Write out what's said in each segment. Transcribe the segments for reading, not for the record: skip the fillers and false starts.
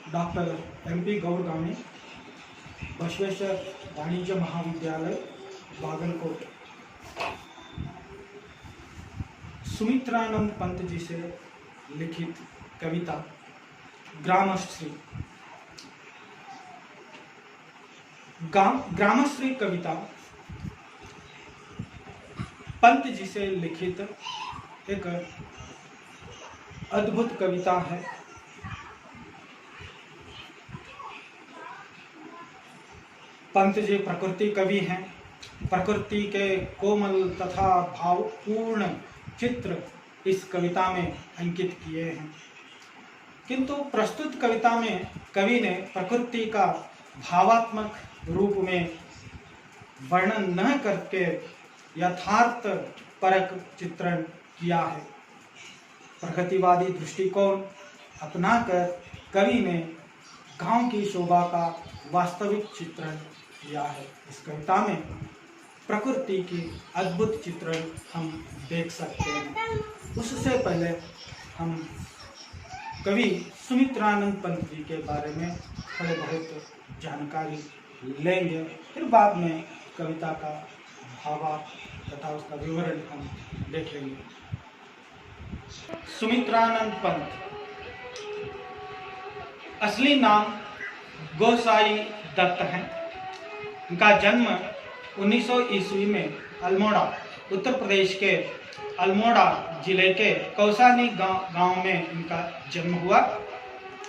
Doctor MP गौरगामी, Basaveshwar वाणिज्य महाविद्यालय बागलकोट। सुमित्रानंद पंत जी से लिखित कविता ग्रामश्री। ग्रामश्री कविता पंत जी से लिखित एक अद्भुत कविता है। पंत जी प्रकृति कवि हैं। प्रकृति के कोमल तथा भावपूर्ण चित्र इस कविता में अंकित किए हैं, किंतु प्रस्तुत कविता में कवि ने प्रकृति का भावात्मक रूप में वर्णन न करके यथार्थ परक चित्रण किया है। प्रकृतिवादी दृष्टिकोण अपनाकर कवि ने गांव की शोभा का वास्तविक चित्रण किया है। इस कविता में प्रकृति की अद्भुत चित्रण हम देख सकते हैं। उससे पहले हम कवि सुमित्रानंद पंत जी के बारे में थोड़े बहुत जानकारी लेंगे, फिर बाद में कविता का भावार्थ तथा उसका विवरण हम देखेंगे। सुमित्रानंद पंत असली नाम गोसाई दत्त है। इनका जन्म 1900 ईस्वी में अल्मोड़ा, उत्तर प्रदेश के अल्मोड़ा जिले के कौसानी गांव में इनका जन्म हुआ।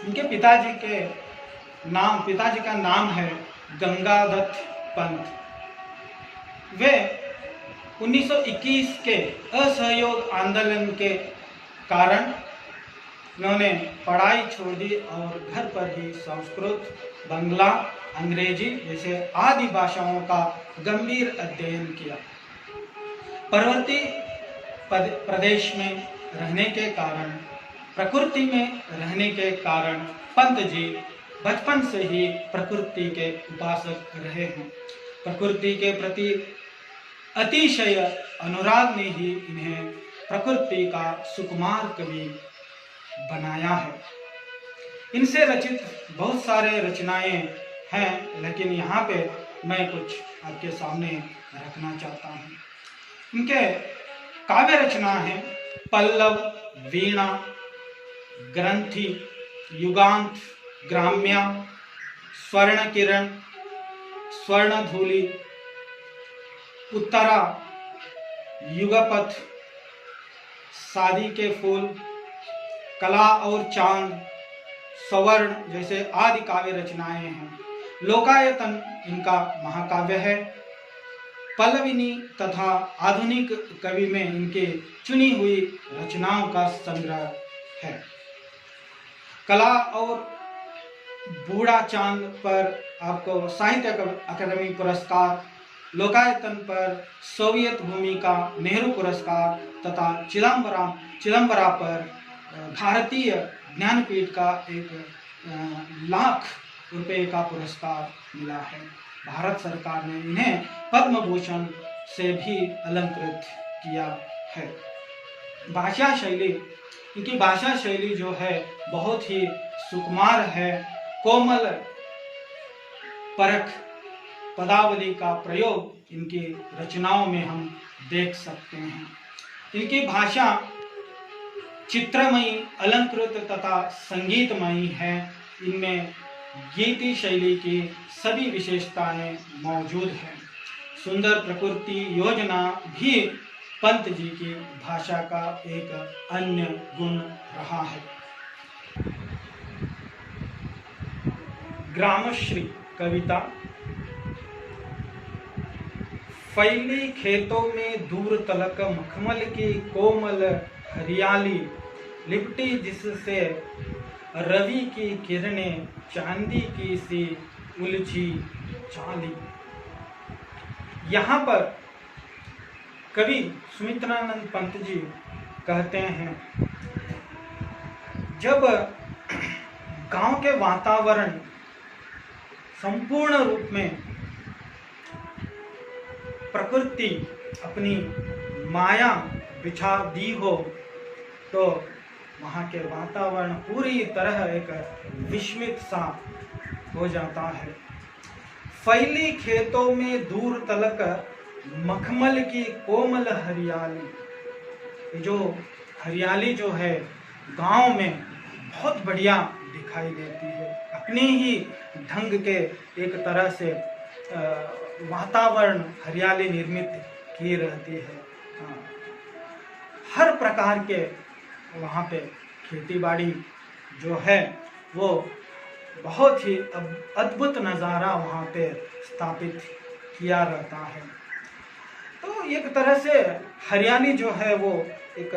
इनके पिताजी का नाम है गंगादत्त पंत। वे 1921 के असहयोग आंदोलन के कारण उन्होंने पढ़ाई छोड़ दी और घर पर ही संस्कृत, बंगला, अंग्रेजी जैसे आदि भाषाओं का गंभीर अध्ययन किया। पर्वतीय प्रदेश में रहने के कारण, प्रकृति में रहने के कारण पंत जी बचपन से ही प्रकृति के उपासक रहे हैं। प्रकृति के प्रति अतिशय अनुराग ने ही इन्हें प्रकृति का सुकुमार कवि बनाया है। इनसे रचित बहुत सारे रचनाएं हैं, लेकिन यहाँ पे मैं कुछ आपके सामने रखना चाहता हूँ। इनके काव्य रचना है पल्लव, वीणा, ग्रंथि, युगांत, ग्राम्या, स्वर्ण किरण, स्वर्णधूलि, उत्तरा, युगपथ, शादी के फूल, कला और चांद, स्वर्ण जैसे आदि काव्य रचनाएं हैं। लोकायतन इनका महाकाव्य है। पल्लविनी तथा आधुनिक कवि में इनके चुनी हुई रचनाओं का संग्रह है। कला और बूढ़ा चांद पर आपको साहित्य अकादमी पुरस्कार, लोकायतन पर सोवियत भूमि का नेहरू पुरस्कार तथा चिदम्बरा पर भारतीय ज्ञानपीठ का 1,00,000 रुपए का पुरस्कार मिला है। भारत सरकार ने इन्हें पद्म भूषण से भी अलंकृत किया है। भाषा शैली, इनकी भाषा शैली जो है बहुत ही सुकुमार है। कोमल परख पदावली का प्रयोग इनकी रचनाओं में हम देख सकते हैं। इनकी भाषा चित्रमयी, अलंकृत तथा संगीतमयी है। इनमें गीति शैली की सभी विशेषताएं मौजूद हैं। सुंदर प्रकृति योजना भी पंत जी की भाषा का एक अन्य गुण रहा है। ग्रामश्री कविता। फैली खेतों में दूर तलक मखमल की कोमल हरियाली, लिपटी जिससे रवि की किरणें चांदी की सी उलझी चाली। यहाँ पर कवि सुमित्रानंद पंत जी कहते हैं, जब गांव के वातावरण संपूर्ण रूप में प्रकृति अपनी माया बिछा दी हो, तो वहाँ के वातावरण पूरी तरह एक विस्मित सा हो जाता है। फैली खेतों में दूर तलक मखमल की कोमल हरियाली, जो हरियाली जो है गांव में बहुत बढ़िया दिखाई देती है। अपने ही ढंग के एक तरह से वातावरण हरियाली निर्मित की रहती है। हर प्रकार के वहाँ पे खेती बाड़ी जो है वो बहुत ही अद्भुत नज़ारा वहाँ पे स्थापित किया रहता है। तो एक तरह से हरियाली जो है वो एक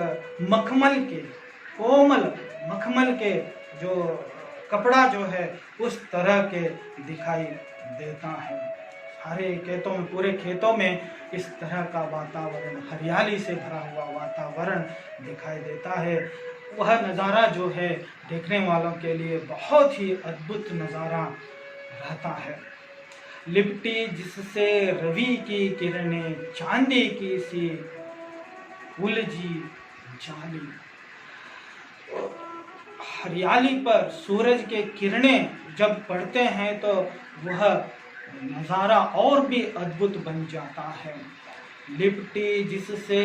मखमल के, कोमल मखमल के जो कपड़ा जो है उस तरह के दिखाई देता है। सारे खेतों में, पूरे खेतों में इस तरह का वातावरण, हरियाली से भरा हुआ वातावरण दिखाई देता है। वह नज़ारा जो है देखने वालों के लिए बहुत ही अद्भुत नज़ारा रहता है। लिपटी जिससे रवि की किरणें चांदी की सी उलझी जाली। हरियाली पर सूरज के किरणें जब पड़ते हैं तो वह नज़ारा और भी अद्भुत बन जाता है। लिपटी जिससे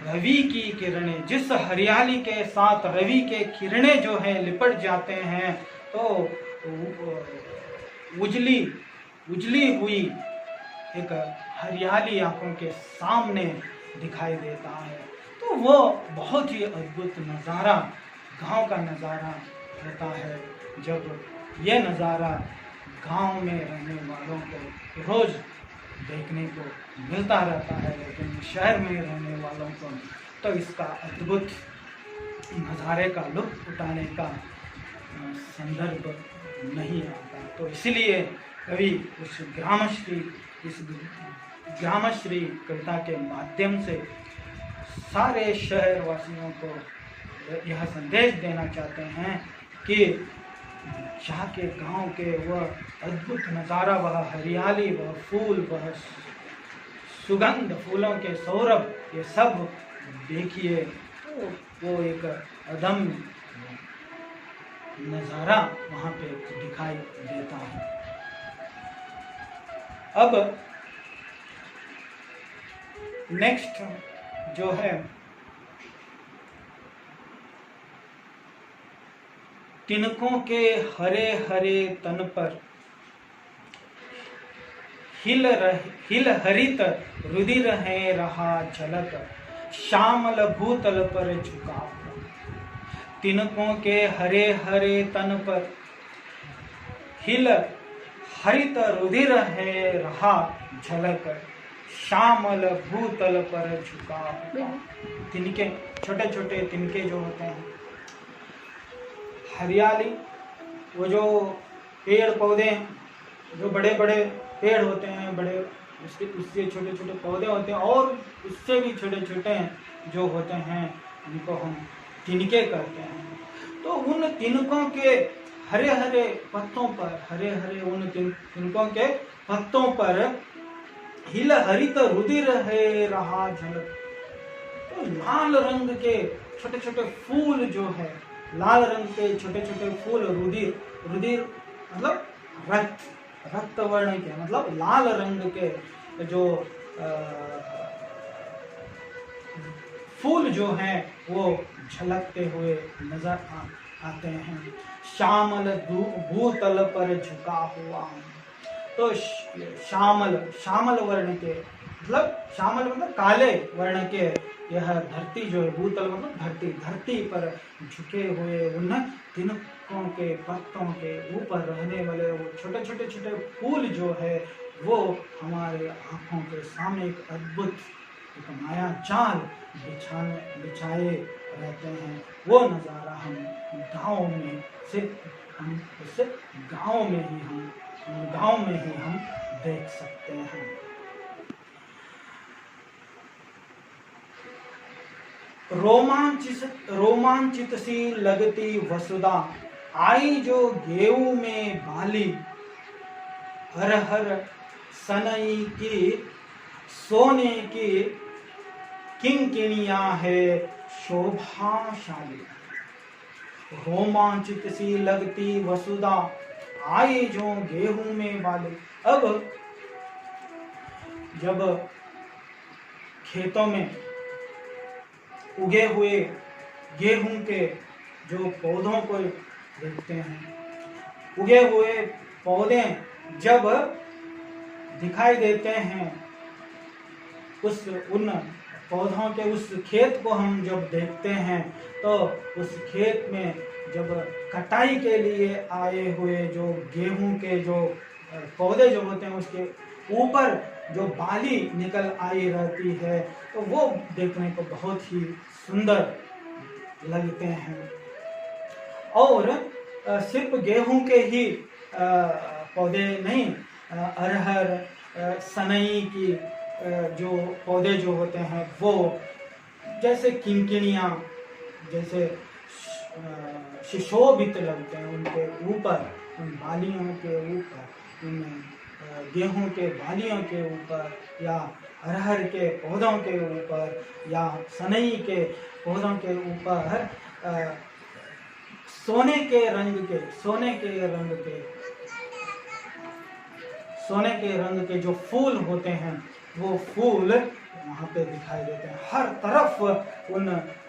रवि की किरणें, जिस हरियाली के साथ रवि के किरणें जो है लिपट जाते हैं तो उजली हुई एक हरियाली आंखों के सामने दिखाई देता है। तो वो बहुत ही अद्भुत नज़ारा, गांव का नज़ारा होता है। जब यह नज़ारा गांव में रहने वालों को रोज़ देखने को मिलता रहता है, लेकिन शहर में रहने वालों को तो इसका अद्भुत नज़ारे का लुत्फ़ उठाने का संदर्भ नहीं आता। तो इसलिए कवि इस ग्रामश्री कविता के माध्यम से सारे शहर वासियों को यह संदेश देना चाहते हैं कि जहाँ के गांव के वह अद्भुत नज़ारा, वह हरियाली, वह फूल, वह सुगंध, फूलों के सौरभ, ये सब देखिए तो वो एक अदम्य नज़ारा वहाँ पे दिखाई देता है। अब नेक्स्ट जो है तिनकों के हरे हरे तन पर हिल हरित रुधिर है रहा झलक, श्यामल भूतल पर झुका। तिनकों के हरे हरे तन पर हिल हरित रुधिर है रहा झलक, श्यामल भूतल पर झुका। तिनके, छोटे छोटे तिनके जो होते हैं, हरियाली, वो जो पेड़ पौधे, जो बड़े बड़े पेड़ होते हैं, बड़े उससे छोटे छोटे पौधे होते हैं, और उससे भी छोटे छोटे जो होते हैं उनको हम तिनके कहते हैं। तो उन तिनकों के हरे हरे पत्तों पर, हरे हरे उन तिनकों के पत्तों पर हिल हरित रुधिर है रहा झलक। तो लाल रंग के छोटे छोटे फूल जो है, लाल रंग के छोटे छोटे फूल, रुधिर मतलब रक्त वर्ण के, मतलब लाल रंग के जो फूल जो हैं वो झलकते हुए नजर आते हैं। श्यामल भूतल पर झुका हुआ। तो श्यामल वर्ण के, मतलब श्यामल मतलब काले वर्ण के, यह धरती जो है, भूतल मतलब धरती पर झुके हुए उन तिनकों के पत्तों के ऊपर रहने वाले वो छोटे छोटे फूल जो है वो हमारे आँखों के सामने एक अद्भुत एक माया जाल बिछाए रहते हैं। वो नज़ारा हम गाँव में ही हम देख सकते हैं। रोमांचित सी लगती वसुधा, आई जो गेहूं में बाली, हर हर सनई की सोने की किंकिणियां है शोभाशाली। रोमांचित सी लगती वसुधा, आए जो गेहूं में वाले। अब जब खेतों में उगे हुए गेहूं के जो पौधों को देखते हैं, उगे हुए पौधे जब दिखाई देते हैं, उन पौधों के उस खेत को हम जब देखते हैं, तो उस खेत में जब कटाई के लिए आए हुए जो गेहूं के जो पौधे जो होते हैं, उसके ऊपर जो बाली निकल आई रहती है, तो वो देखने को बहुत ही सुंदर लगते हैं। और सिर्फ गेहूं के ही पौधे नहीं, अरहर, सनई की जो पौधे जो होते हैं, वो जैसे किंकिणियाँ जैसे सुशोभित लगते हैं उनके ऊपर, उन बालियों के ऊपर, उन गेहूं के बालियों के ऊपर, या अरहर के पौधों के ऊपर, या सनई के पौधों के ऊपर सोने के रंग के जो फूल होते हैं, वो फूल वहाँ पे दिखाई देते हैं। हर तरफ उन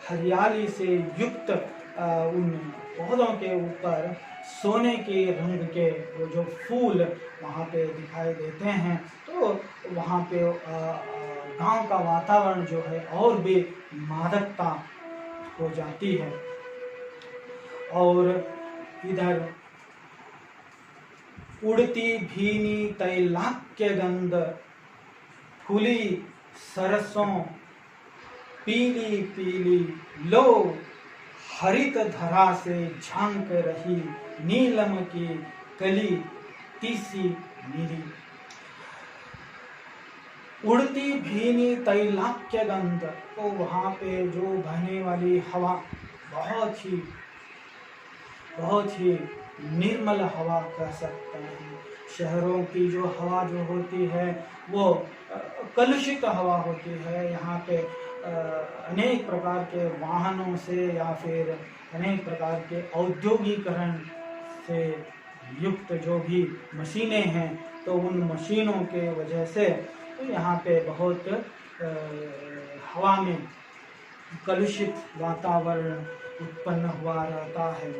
हरियाली से युक्त उन पौधों के ऊपर सोने के रंग के वो जो फूल वहाँ पे दिखाई देते हैं, तो वहाँ पे गांव का वातावरण जो है और भी मादकता हो जाती है। और इधर उड़ती भीनी तैलाक्य गंध, खुली सरसों पीली पीली, लो हरित धरा से झांक रही, नीलम की कली तीसी नीली। उड़ती भीनी तैलाक्य गंध, तो वहाँ पे जो बहने वाली हवा बहुत ही निर्मल हवा कह सकते हैं। शहरों की जो हवा जो होती है, वो कलुषित हवा होती है। यहाँ पे अनेक प्रकार के वाहनों से या फिर अनेक प्रकार के औद्योगिकरण से युक्त जो भी मशीनें हैं, तो उन मशीनों के वजह से तो यहाँ पे बहुत हवा में कलुषित वातावरण उत्पन्न हुआ रहता है।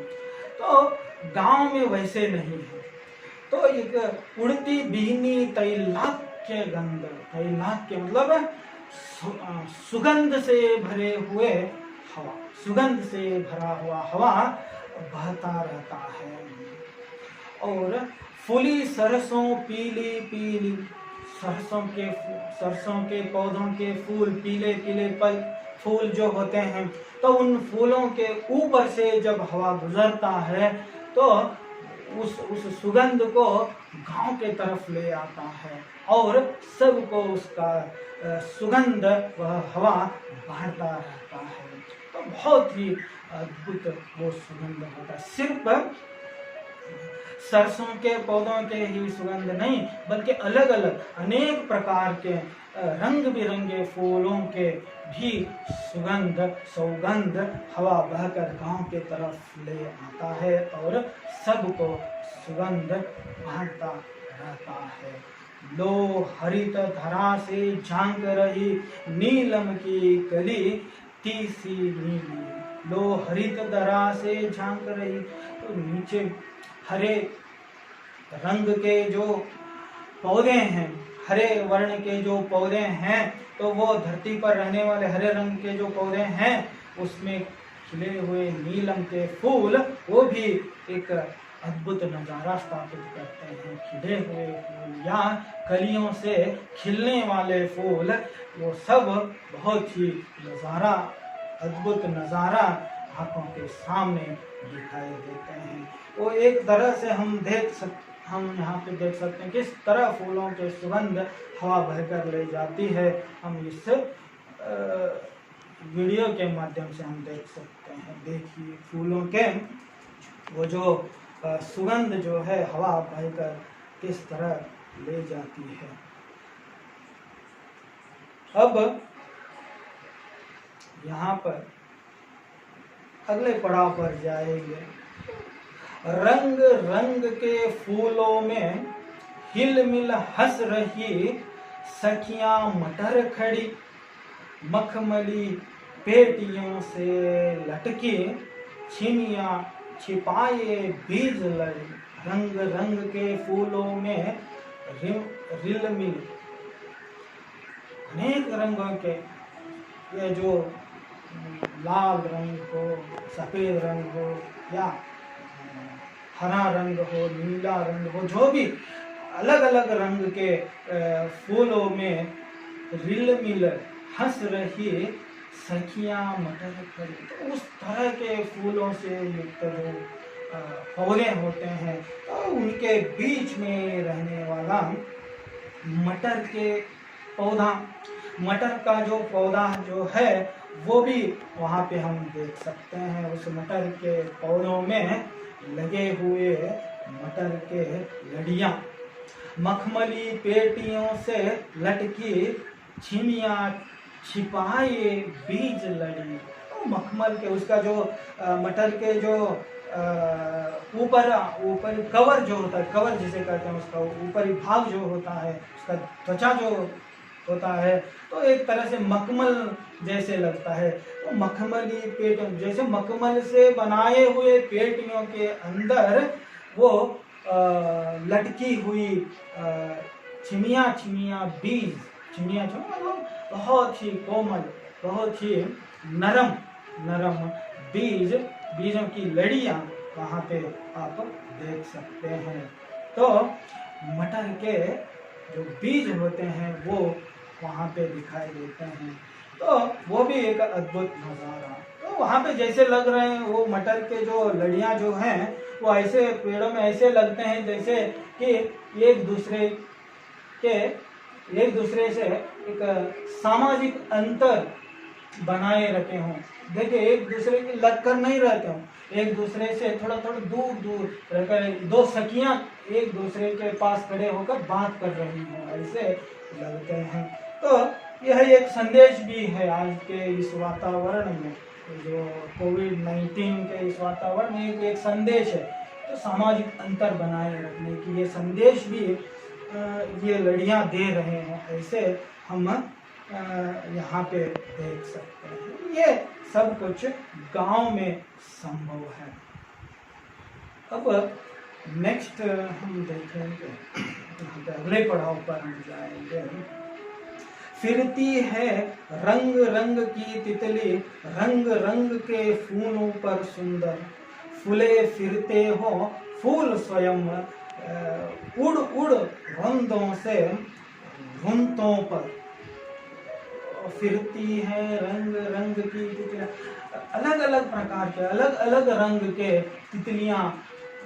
तो गांव में वैसे नहीं है। तो एक उड़ती भीनी तैलाक्य गंध, तैलाक्य मतलब सुगंध से भरे हुए हवा, सुगंध से भरा हुआ हवा बहता रहता है। और फूली सरसों पीली पीली, सरसों के पौधों के फूल पीले पीले फूल जो होते हैं, तो उन फूलों के ऊपर से जब हवा गुजरता है, तो उस सुगंध को गांव के तरफ ले आता है और सबको उसका सुगंध वह हवा बांटता रहता है। तो बहुत ही अद्भुत वो सुगंध होता है। सिर्फ सरसों के पौधों के ही सुगंध नहीं, बल्कि अलग अलग अनेक प्रकार के रंग बिरंगे फूलों के भी सौगंध हवा बहकर गांव के तरफ ले आता है और सबको सुगंध बांटता रहता है। लो हरित धरा से झांक रही, नीलम की कली तीसी नीली। लो हरित धरा से झांक रही, तो नीचे हरे रंग के जो पौधे हैं, हरे वर्ण के जो पौधे हैं, तो वो धरती पर रहने वाले हरे रंग के जो पौधे हैं, उसमें खिले हुए नीलम के फूल, वो भी एक अद्भुत नजारा स्थापित करते हैं। खिले हुए फूल या कलियों से खिलने वाले फूल, वो सब बहुत ही अद्भुत नजारा आंखों के सामने दिखाई देते हैं। वो एक तरह से हम यहाँ पे देख सकते हैं किस तरह फूलों के सुगंध हवा बहकर ले जाती है। हम इस वीडियो के माध्यम से हम देख सकते हैं। देखिए फूलों के वो जो सुगंध जो है हवा बहकर किस तरह ले जाती है। अब यहाँ पर अगले पड़ाव पर जाएंगे। रंग रंग के फूलों में हिल मिल हंस रही सखियां मटर खड़ी, मखमली पेटियों से लटकी छिमियां छिपाए बीज लड़ी। रंग रंग के फूलों में रिल मिल, अनेक रंगों के, ये जो लाल रंग हो, सफेद रंग हो, या हरा रंग हो, नीला रंग हो, जो भी अलग अलग रंग के फूलों में रिल मिल हंस रही सखियां मटर खड़ी। तो उस तरह के फूलों से युक्त जो पौधे होते हैं, तो उनके बीच में रहने वाला मटर के पौधा, मटर का जो पौधा जो है वो भी वहाँ पे हम देख सकते हैं। उस मटर के पौधों में लगे हुए मटर के लड़ियाँ, मखमली पेटियों से लटकी छिमियाँ छिपाए बीज लड़ी। तो मखमल के उसका जो मटर के जो ऊपर कवर जो होता है, कवर जिसे कहते हैं, उसका ऊपरी भाग जो होता है, उसका त्वचा जो होता है, तो एक तरह से मखमल जैसे लगता है। तो मखमली पेट, जैसे मखमल से बनाए हुए पेटियों के अंदर वो लटकी हुई छिमिया छिमिया बीज, छिमिया मतलब बहुत ही कोमल, बहुत ही नरम नरम बीज, बीजों की लड़ियां वहाँ पे आप देख सकते हैं। तो मटर के जो बीज होते हैं वो वहाँ पे दिखाई देते हैं। तो वो भी एक अद्भुत नज़ारा। तो वहाँ पे जैसे लग रहे हैं वो मटर के जो लड़ियाँ जो हैं वो ऐसे पेड़ों में ऐसे लगते हैं जैसे कि एक दूसरे से एक सामाजिक अंतर बनाए रखे हों। देखिए एक दूसरे के लग कर नहीं रहते हों, एक दूसरे से थोड़ा थोड़ा दूर दूर रहकर दो सखियां एक दूसरे के पास खड़े होकर बात कर रही हों, ऐसे लगते हैं। तो यह एक संदेश भी है आज के इस वातावरण में, जो कोविड-19 के इस वातावरण में एक संदेश है। तो सामाजिक अंतर बनाए रखने की ये संदेश भी ये लड़ियां दे रहे हैं, ऐसे हम यहाँ पे देख सकते हैं। ये सब कुछ गांव में संभव है। अब नेक्स्ट हम देखेंगे, अगले पड़ाव पर हम जाएंगे। फिरती है रंग रंग की तितली, रंग रंग के फूलों पर सुंदर, फूले फिरते हो फूल स्वयं, उड़ उड़ रंगों से धुंतों पर। फिरती है रंग रंग की तितलियां, अलग अलग प्रकार के अलग अलग रंग के तितलियां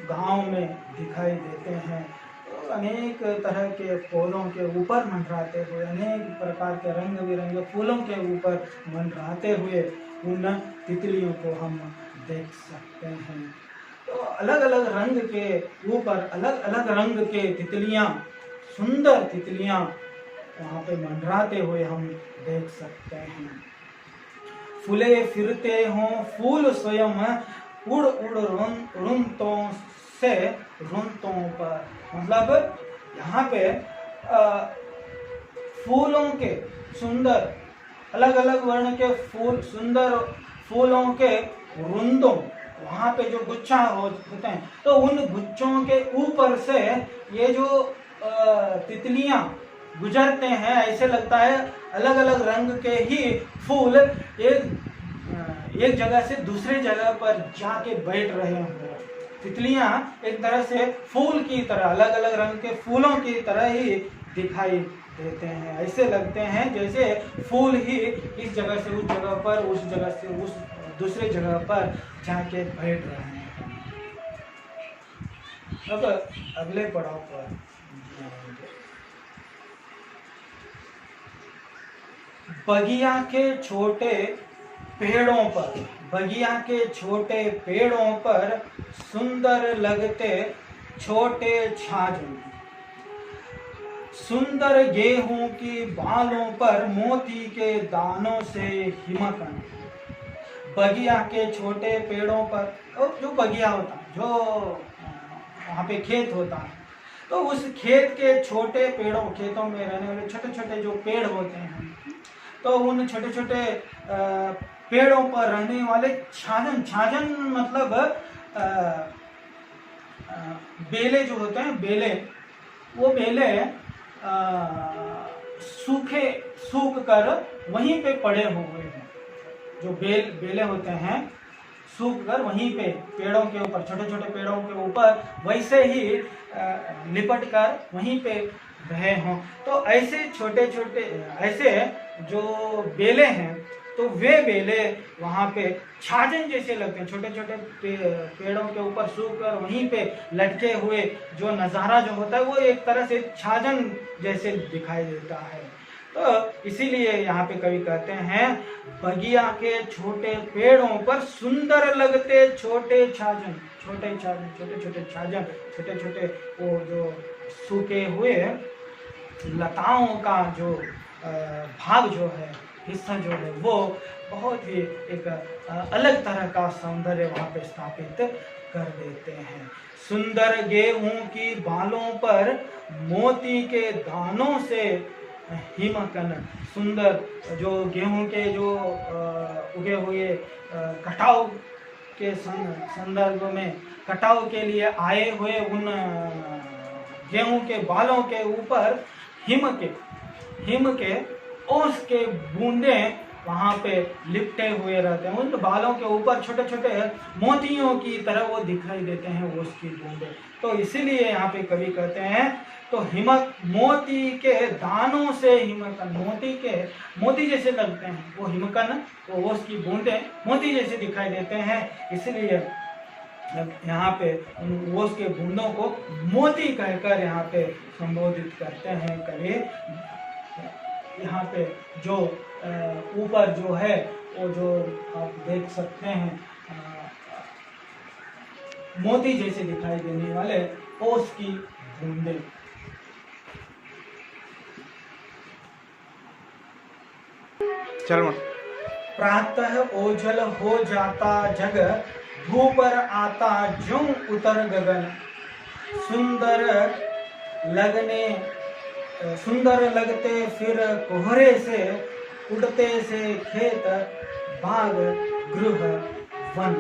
गांव में दिखाई देते हैं। तो अनेक तरह के फूलों के ऊपर मंडराते हुए, अनेक प्रकार के रंग बिरंगे फूलों के ऊपर मंडराते हुए उन तितलियों को हम देख सकते हैं। तो अलग अलग रंग के ऊपर अलग अलग रंग के तितलियां, सुंदर तितलियां वहाँ पे मंडराते हुए हम देख सकते हैं। फूले फिरते हों फूल स्वयं, उड़ उड़ रुंतों से रुंतों पर। मतलब यहाँ पे फूलों के सुंदर अलग अलग वर्ण के फूल, सुंदर फूलों के रुंदों, वहाँ पे जो गुच्छा होते हैं, तो उन गुच्छों के ऊपर से ये जो तितलियां गुजरते हैं, ऐसे लगता है अलग अलग रंग के ही फूल एक जगह से दूसरे जगह पर जाके बैठ रहे हों। तितलियां एक तरह से फूल की तरह, अलग अलग रंग के फूलों की तरह ही दिखाई देते हैं। ऐसे लगते हैं जैसे फूल ही इस जगह से उस जगह पर, उस जगह से उस दूसरे जगह पर जाके बैठ रहे हैं। अब अगले पड़ाव पर बगिया के छोटे पेड़ों पर, बगिया के छोटे पेड़ों पर सुंदर लगते छोटे छाजन, सुंदर गेहूं की बालों पर मोती के दानों से हिमकन, बगिया के छोटे पेड़ों पर, जो बगिया होता है, जो वहाँ पे खेत होता है, तो उस खेत के छोटे पेड़ों, खेतों में रहने वाले छोटे छोटे जो पेड़ होते हैं, तो उन छोटे छोटे पेड़ों पर रहने वाले छाजन, छाजन मतलब बेले जो होते हैं, बेले, वो बेले सूख कर वहीं पे पड़े हुए हैं। जो बेले होते हैं सूख कर वहीं पे पेड़ों के ऊपर, छोटे छोटे पेड़ों के ऊपर वैसे ही लिपट कर वहीं पे रहे हों। तो ऐसे छोटे छोटे ऐसे जो बेले हैं, तो वे बेले वहाँ पे छाजन जैसे लगते हैं। छोटे छोटे पेड़ों के ऊपर सूख कर वहीं पे लटके हुए जो नज़ारा जो होता है, वो एक तरह से छाजन जैसे दिखाई देता है। तो इसीलिए यहाँ पे कवि कहते हैं, बगिया के छोटे पेड़ों पर सुंदर लगते छोटे छाजन, छोटे छाजन, छोटे छोटे छाजन, छोटे छोटे वो जो सूखे हुए लताओं का जो भाग जो है, हिस्सा जो है, वो बहुत ही एक अलग तरह का सौंदर्य वहाँ पे स्थापित कर देते हैं। सुंदर गेहूं की बालों पर मोती के दानों से हिमकन, सुंदर जो गेहूं के जो उगे हुए कटाव के संदर्भ में, कटाव के लिए आए हुए उन गेहूं के बालों के ऊपर हिम के ओस के बूंदे वहाँ पे लिपटे हुए रहते हैं। उन बालों के ऊपर छोटे छोटे मोतियों की तरह वो दिखाई देते हैं, ओस की बूंदे। तो इसीलिए यहाँ पे कवि कहते हैं, तो हिमक मोती के दानों से हिमकन, मोती जैसे लगते हैं वो हिमकन, वो ओस की बूंदे मोती जैसे दिखाई देते हैं। इसलिए यहाँ पे उन ओस के बूंदों को मोती कहकर यहाँ पे संबोधित करते हैं कवि। यहाँ पे जो ऊपर जो है वो जो आप देख सकते हैं मोती जैसे दिखाई देने वाले ओस की बूंदे। चलो। प्रातः ओझल हो जाता जग, धूपर आता ज्यों उतर गगन, सुंदर लगते फिर कोहरे से, उड़ते से खेत बाग गृह वन।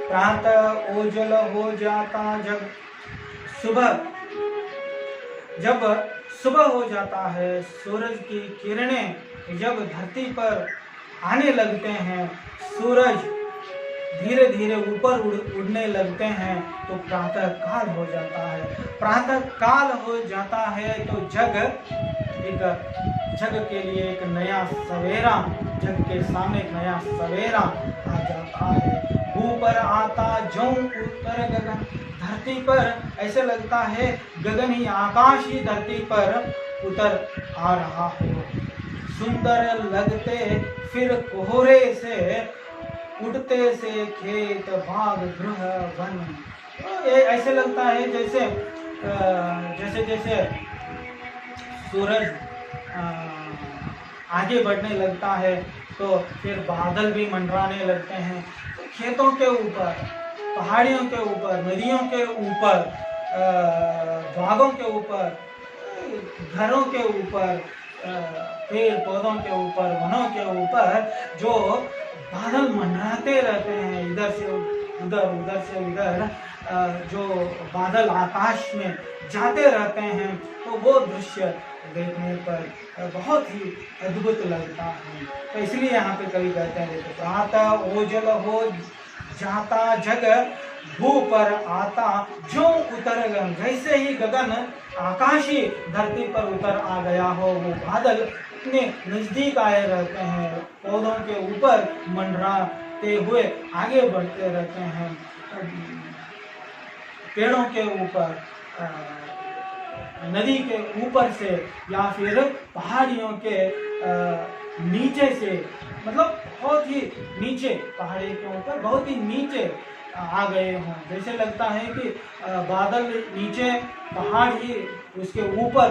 प्रातः ओझल हो जाता जग, जब सुबह हो जाता है, सूरज की किरणें जब धरती पर आने लगते हैं, सूरज धीरे धीरे ऊपर उड़ने लगते हैं, तो प्रातः काल हो जाता है। प्रातः काल हो जाता है तो जग के लिए एक नया सवेरा, जग के सामने एक नया सवेरा आ जाता है। ऊपर आता ज्यों उतर गगन, धरती पर ऐसे लगता है गगन ही, आकाश ही धरती पर उतर आ रहा हो। सुंदर लगते फिर कोहरे से, उड़ते से खेत बाग गृह वन। तो ये ऐसे लगता है जैसे जैसे सूरज आगे बढ़ने लगता है, तो फिर बादल भी मंडराने लगते हैं। तो खेतों के ऊपर, पहाड़ियों के ऊपर, नदियों के ऊपर, बागों के ऊपर, घरों के ऊपर, पेड़ पौधों के ऊपर, वनों के ऊपर जो बादल मंडराते रहते हैं, इधर से उधर, उधर से इधर, जो बादल आकाश में जाते रहते हैं, तो वो दृश्य देखने पर बहुत ही अद्भुत लगता है। तो इसलिए यहाँ पे कवि कहते हैं, प्रातः ओझल हो जाता जग, भू पर आता ज्यों उतर गगन। जैसे ही गगन, आकाश ही धरती पर उतर आ गया हो, वो बादल इतने नजदीक आए रहते हैं, पौधों के ऊपर मंडराते हुए आगे बढ़ते रहते हैं, पेड़ों के ऊपर, नदी के ऊपर से, या फिर पहाड़ियों के नीचे से, मतलब बहुत ही नीचे, पहाड़ी के ऊपर बहुत ही नीचे आ गए हों। जैसे लगता है कि बादल नीचे, पहाड़ ही उसके ऊपर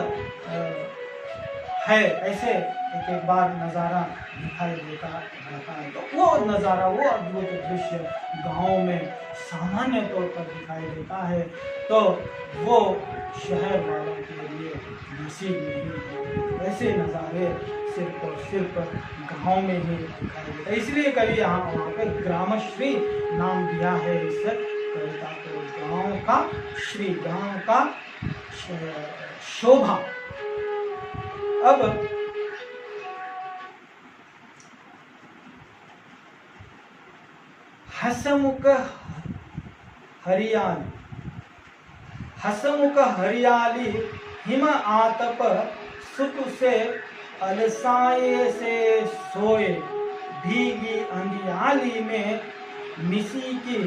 है, ऐसे एक एक बार नज़ारा दिखाई देता रहता है। तो वो नज़ारा, वो अद्भुत दृश्य गाँव में सामान्य तौर पर दिखाई देता है, तो वो शहर वालों के लिए नसीब नहीं है। ऐसे नज़ारे सिर्फ और सिर्फ गाँव में ही दिखाई देता है। इसलिए कभी वहाँ पे ग्रामश्री नाम दिया है इस कविता को। गाँव का श्री, गाँव का शोभा। अब हसमुख हरियाली, हसमुख हरियाली हिम आतप सुख से अलसाए से सोए, भीगी अंधियाली में निसी की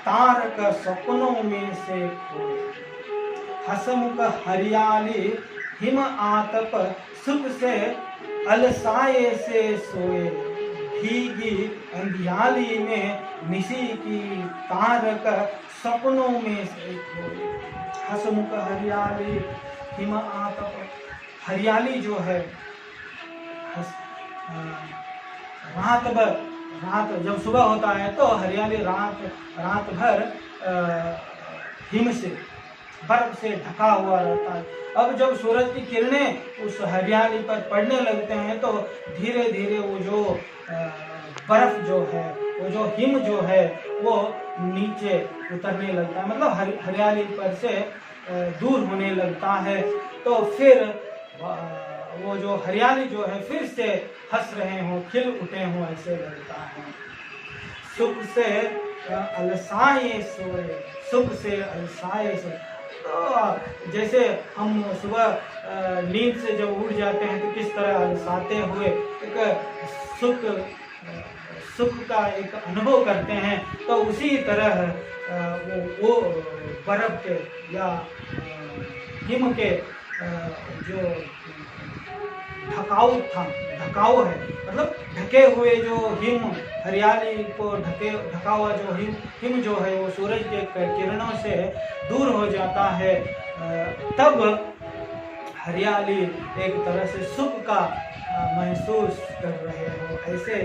तारक सपनों में से खोए। हसमुख हरियाली हिम आतप सुख से अलसाए से सोए, भीगी अंधियाली में निसी की तारक सपनों में से खोए। हसमुख हरियाली हिम आतप, हरियाली जो है रात जब सुबह होता है तो हरियाली रात भर हिम से, बर्फ से ढका हुआ रहता है। अब जब सूरज की किरणें उस हरियाली पर पड़ने लगते हैं तो धीरे धीरे वो जो बर्फ जो है, वो जो हिम जो है, वो नीचे उतरने लगता है, मतलब हरियाली पर से दूर होने लगता है। तो फिर वो जो हरियाली जो है फिर से हंस रहे हो, खिल उठे हो, ऐसे लगता है। सुख से अलसाए सोए, सुख से अलसाए सोए। तो जैसे हम सुबह नींद से जब उठ जाते हैं तो किस तरह अलसाते हुए एक सुख का एक अनुभव करते हैं, तो उसी तरह वो बर्फ के या हिम के जो ढकाऊ है, मतलब ढके हुए जो हिम, हरियाली को ढका हुआ जो हिम जो है वो सूरज के किरणों से दूर हो जाता है, तब हरियाली एक तरह से सुख का महसूस कर रहे हो, ऐसे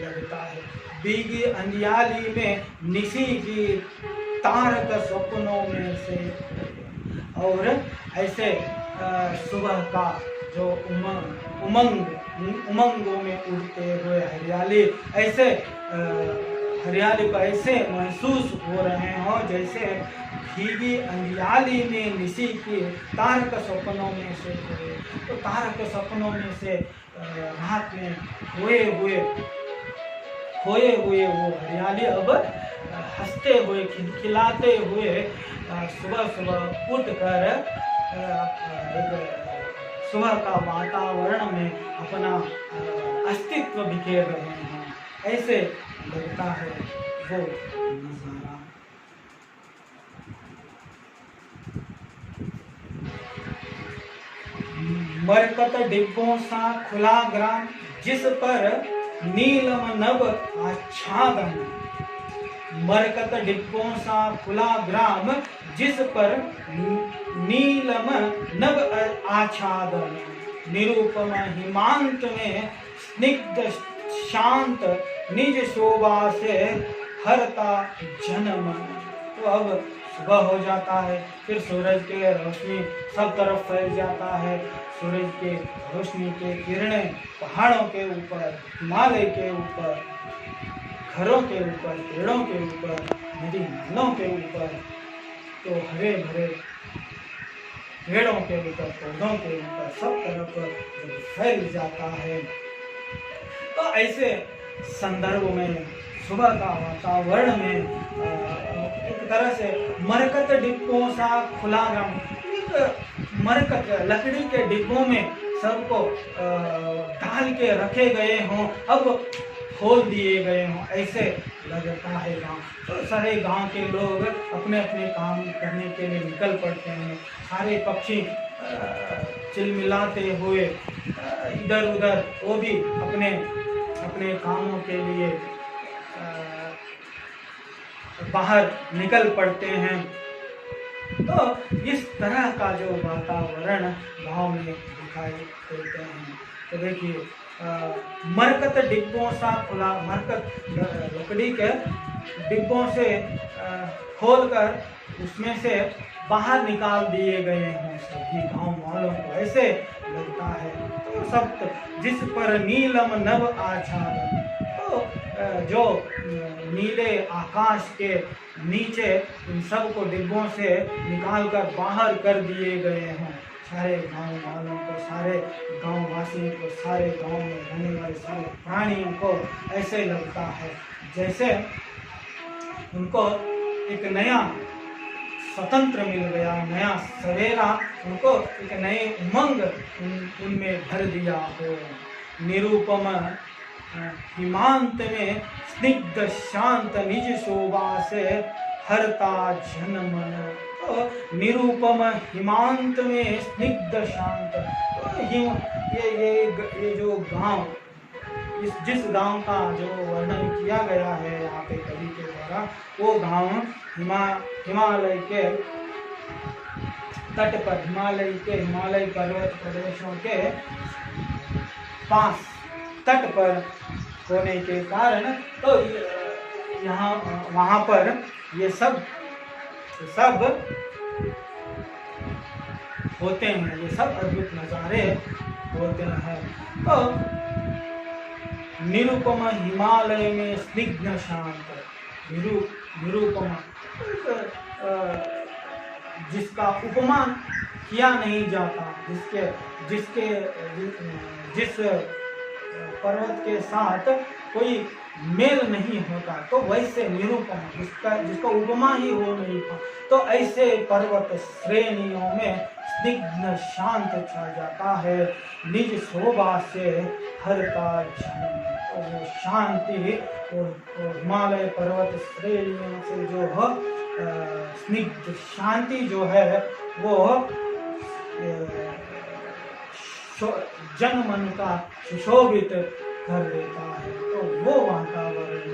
लगता है। भीगी अंधियाली में निसी की तारक सपनों में से, और ऐसे सुबह का जो उमंगों में उड़ते हुए हरियाली, ऐसे हरियाली को ऐसे महसूस हो रहे हो जैसे भीगी अंधियाली में निसी की तारक सपनों में से। तो तारक सपनों में से रात में खोए हुए वो हरियाली अब हंसते हुए, खिलखिलाते हुए सुबह सुबह उठकर सुबह का वातावरण में अपना अस्तित्व बिखेर रहे हैं, ऐसे लगता है वो नजारा। मरकत डिब्बों सा खुला ग्राम, जिस पर नीलम नभ आच्छादन। मरकत डिब्बों सा खुला ग्राम, जिस पर नीलम नभ आच्छादन। निरूपम हिमांत में स्निग्ध शांत, निज शोभा से हरता जन्म। तो अब सुबह हो जाता है, फिर सूरज के रोशनी सब तरफ फैल जाता है। सूरज के रोशनी के किरणें पहाड़ों के ऊपर, हिमालय के ऊपर, घरों के ऊपर, पेड़ों के ऊपर, नदी नालों के ऊपर, तो हरे भरे पेड़ों के ऊपर, पौधों के ऊपर, सब तरफ जब फैल जाता है, तो ऐसे संदर्भ में सुबह का वातावरण में एक तरह से मरकत डिब्बों सा खुला ग्राम, मरकत लकड़ी के डिब्बों में सबको डाल के रखे गए हों, अब खोल दिए गए हों, ऐसे लगता है गाँव। तो सारे गांव के लोग अपने अपने काम करने के लिए निकल पड़ते हैं। सारे पक्षी चिलमिलाते हुए इधर उधर वो भी अपने अपने कामों के लिए बाहर निकल पड़ते हैं। तो इस तरह का जो वातावरण गांव में दिखाई देते हैं। तो देखिए मरकत डिब्बों सा खुला, मरकत लकड़ी के डिब्बों से खोलकर उसमें से बाहर निकाल दिए गए हैं सभी गांव वालों को, ऐसे लगता है। तो सप्त जिस पर नीलम नभ आच्छादन, तो जो नीले आकाश के नीचे इन सब को डिब्बों से निकालकर बाहर कर दिए गए हैं सारे गांव वालों को, सारे गांव वासियों को, सारे गांव में रहने वाले सारे प्राणियों को ऐसे लगता है जैसे उनको एक नया स्वतंत्र मिल गया, नया सवेरा, उनको एक नए उमंग उनमें भर दिया हो। निरूपम हिमांत में स्निग्ध शांत निज शोभा से हरता जन मन। तो निरूपम हिमांत में स्निग्ध शांत, तो ये जो गांव, जिस गांव का जो वर्णन किया गया है यहाँ पे कवि के द्वारा, वो गांव हिमालय के तट पर, हिमालय पर्वत प्रदेशों के पास तट पर होने के कारण, तो यहाँ वहाँ पर ये सब होते हैं, ये सब अद्भुत नज़ारे होते हैं। तो निरुपम हिमालय में स्निग्ध शांत, निरुपम जिसका उपमान किया नहीं जाता, जिस पर्वत के साथ कोई मेल नहीं होता, तो वैसे निरूपम जिसका उपमा ही हो नहीं था, तो ऐसे पर्वत श्रेणियों में स्निग्ध शांत छा जाता है, निज शोभा से हर का जन्म। तो वो शांति और हिमालय पर्वत श्रेणियों से जो है स्निग्ध शांति जो है वो जन मन का सुशोभित कर देता है। तो वो वातावरण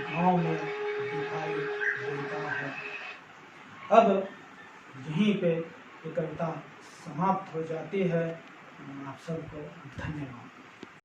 गांव में दिखाई देता है। अब यहीं पे ये कविता समाप्त हो जाती है। आप सबको धन्यवाद।